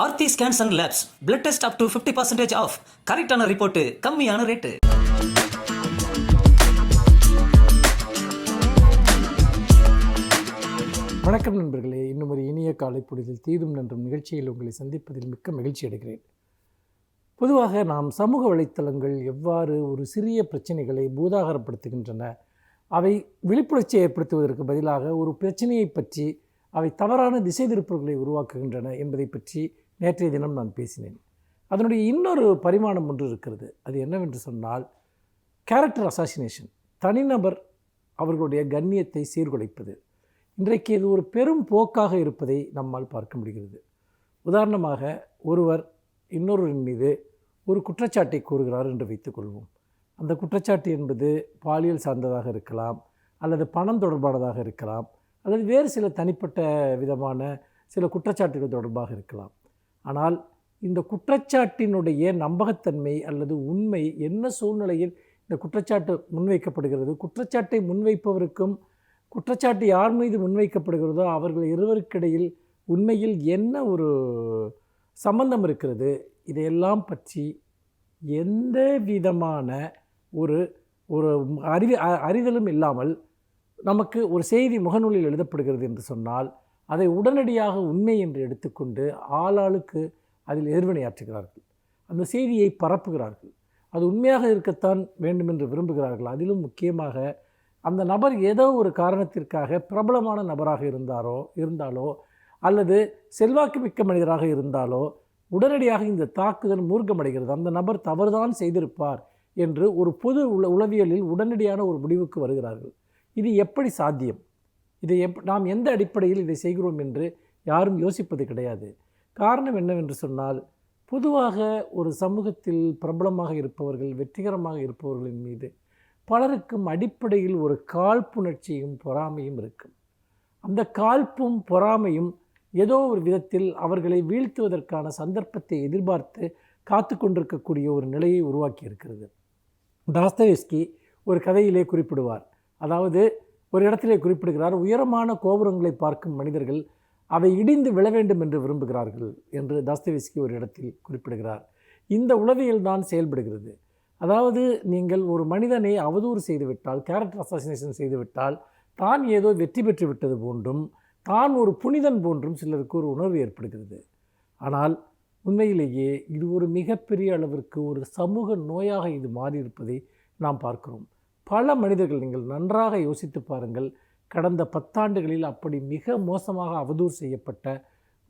Aarthi scans and labs blood test up to 50% off. கரெக்டான report, கம்மியான rate. வணக்கம் நண்பர்களே, இன்னும் ஒரு இனிய காலை பொழுதில் தீதும் நன்றும் நிகழ்ச்சியில் உங்களை சந்திப்பதில் மிக்க மகிழ்ச்சி அடைகிறேன். பொதுவாக நாம் சமூக வலைத்தளங்கள் எவ்வாறு ஒரு சிறிய பிரச்சனைகளை பூதாகரப்படுத்துகின்றன, அவை விழிப்புணர்ச்சியை ஏற்படுத்துவதற்கு பதிலாக ஒரு பிரச்சனையை பற்றி அவை தவறான திசை திருப்பல்களை உருவாக்குகின்றன என்பதை பற்றி நேற்றைய தினம் நான் பேசினேன். அதனுடைய இன்னொரு பரிமாணம் ஒன்று இருக்கிறது. அது என்னவென்று சொன்னால் கேரக்டர் அசாசினேஷன், தனிநபர் அவர்களுடைய கண்ணியத்தை சீர்குலைப்பது. இன்றைக்கு இது ஒரு பெரும் போக்காக இருப்பதை நம்மால் பார்க்க முடிகிறது. உதாரணமாக, ஒருவர் இன்னொருவரின் மீது ஒரு குற்றச்சாட்டை கூறுகிறார் என்று வைத்துக்கொள்வோம். அந்த குற்றச்சாட்டு என்பது பாலியல் சார்ந்ததாக இருக்கலாம், அல்லது பணம் தொடர்பானதாக இருக்கலாம், அல்லது வேறு சில தனிப்பட்ட விதமான சில குற்றச்சாட்டுகள் தொடர்பாக இருக்கலாம். ஆனால் இந்த குற்றச்சாட்டினுடைய நம்பகத்தன்மை அல்லது உண்மை என்ன சூழ்நிலையில் இந்த குற்றச்சாட்டு முன்வைக்கப்படுகிறது, குற்றச்சாட்டை முன்வைப்பவருக்கும் குற்றச்சாட்டு யார் மீது முன்வைக்கப்படுகிறதோ அவர்கள் இருவருக்கிடையில் உண்மையில் என்ன ஒரு சம்பந்தம் இருக்கிறது, இதையெல்லாம் பற்றி எந்த விதமான ஒரு ஒரு அறிதலும் இல்லாமல் நமக்கு ஒரு செய்தி முகநூலில் எழுதப்படுகிறது என்று சொன்னால் அதை உடனடியாக உண்மை என்று எடுத்துக்கொண்டு ஆளாளுக்கு அதில் எதிர்வினையாற்றுகிறார்கள். அந்த செய்தியை பரப்புகிறார்கள். அது உண்மையாக இருக்கத்தான் வேண்டும் என்று விரும்புகிறார்கள். அதிலும் முக்கியமாக அந்த நபர் ஏதோ ஒரு காரணத்திற்காக பிரபலமான நபராக இருந்தாலோ அல்லது செல்வாக்கு மிக்க மனிதராக இருந்தாலோ உடனடியாக இந்த தாக்குதல் மூர்க்கமடைகிறது. அந்த நபர் தவறுதான் செய்திருப்பார் என்று ஒரு பொது உளவியலில் உடனடியான ஒரு முடிவுக்கு வருகிறார்கள். இது எப்படி சாத்தியம்? இதை நாம் எந்த அடிப்படையில் இதை செய்கிறோம் என்று யாரும் யோசிப்பது கிடையாது. காரணம் என்னவென்று சொன்னால், பொதுவாக ஒரு சமூகத்தில் பிரபலமாக இருப்பவர்கள், வெற்றிகரமாக இருப்பவர்களின் மீது பலருக்கும் அடிப்படையில் ஒரு காழ்ப்புணர்ச்சியும் பொறாமையும் இருக்கும். அந்த காழ்ப்பும் பொறாமையும் ஏதோ ஒரு விதத்தில் அவர்களை வீழ்த்துவதற்கான சந்தர்ப்பத்தை எதிர்பார்த்து காத்து கொண்டிருக்கக்கூடிய ஒரு நிலையை உருவாக்கி இருக்கிறது. டாஸ்தோயெவ்ஸ்கி ஒரு கதையிலே குறிப்பிடுவார். அதாவது ஒரு இடத்திலே குறிப்பிடுகிறார், உயரமான கோபுரங்களை பார்க்கும் மனிதர்கள் அவை இடிந்து விழ வேண்டும் என்று விரும்புகிறார்கள் என்று டாஸ்தோயெவ்ஸ்கி ஒரு இடத்தில் குறிப்பிடுகிறார். இந்த உளவியல் தான் செயல்படுகிறது. அதாவது நீங்கள் ஒரு மனிதனை அவதூறு செய்துவிட்டால், கேரக்டர் அசாசினேஷன் செய்துவிட்டால், தான் ஏதோ வெற்றி பெற்று விட்டது போன்றும் தான் ஒரு புனிதன் போன்றும் சிலருக்கு ஒரு உணர்வு ஏற்படுகிறது. ஆனால் உண்மையிலேயே இது ஒரு மிகப்பெரிய அளவிற்கு ஒரு சமூக நோயாக இது மாறியிருப்பதை நாம் பார்க்கிறோம். பல மனிதர்கள், நீங்கள் நன்றாக யோசித்து பாருங்கள், கடந்த 10 ஆண்டுகளில் அப்படி மிக மோசமாக அவதூறு செய்யப்பட்ட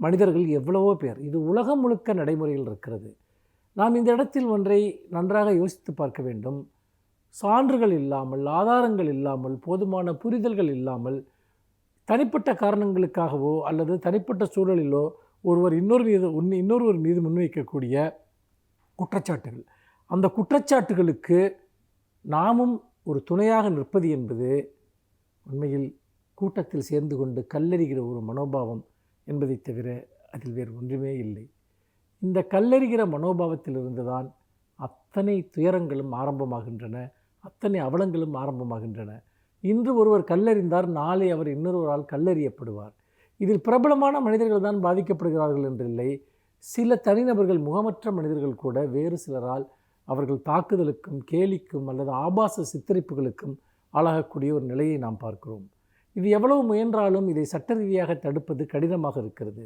மனிதர்கள் எவ்வளவோ பேர். இது உலகம் முழுக்க நடைமுறையில் இருக்கிறது. நாம் இந்த இடத்தில் ஒன்றை நன்றாக யோசித்து பார்க்க வேண்டும். சான்றுகள் இல்லாமல், ஆதாரங்கள் இல்லாமல், போதுமான புரிதல்கள் இல்லாமல், தனிப்பட்ட காரணங்களுக்காகவோ அல்லது தனிப்பட்ட சூழலிலோ ஒருவர் இன்னொருவர் மீது முன்வைக்கக்கூடிய குற்றச்சாட்டுகள், அந்த குற்றச்சாட்டுகளுக்கு நாமும் ஒரு துணையாக நிற்பது என்பது உண்மையில் கூட்டத்தில் சேர்ந்து கொண்டு கல்லெறிகிற ஒரு மனோபாவம் என்பதை தவிர அதில் வேறு ஒன்றுமே இல்லை. இந்த கல்லெறிகிற மனோபாவத்திலிருந்து தான் அத்தனை துயரங்களும் ஆரம்பமாகின்றன, அத்தனை அவலங்களும் ஆரம்பமாகின்றன. இன்று ஒருவர் கல்லெறிந்தார், நாளை அவர் இன்னொருவரால் கல்லெறியப்படுவார். இதில் பிரபலமான மனிதர்கள் தான் பாதிக்கப்படுகிறார்கள் என்றில்லை. சில தனிநபர்கள், முகமற்ற மனிதர்கள் கூட வேறு சிலரால் அவர்கள் தாக்குதலுக்கும் கேலிக்கும் அல்லது ஆபாச சித்தரிப்புகளுக்கும் ஆளாகக்கூடிய ஒரு நிலையை நாம் பார்க்கிறோம். இது எவ்வளவு முயன்றாலும் இதை சட்ட ரீதியாக தடுப்பது கடினமாக இருக்கிறது.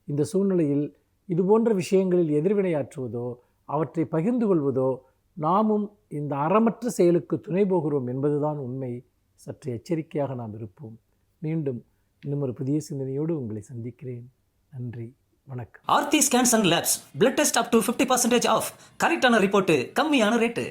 இந்த சூழ்நிலையில் இதுபோன்ற விஷயங்களில் எதிர்வினையாற்றுவதோ அவற்றை பகிர்ந்து கொள்வதோ நாமும் இந்த அறமற்ற செயலுக்கு துணை போகிறோம் என்பதுதான் உண்மை. சற்று எச்சரிக்கையாக நாம் இருப்போம். மீண்டும் இன்னும் ஒரு புதிய சிந்தனையோடு உங்களை சந்திக்கிறேன். நன்றி, வணக்கம். Aarthi scans and labs blood test up to 50% off. கரெக்டான ரிப்போர்ட்டு, கம்மியான ரேட்டு.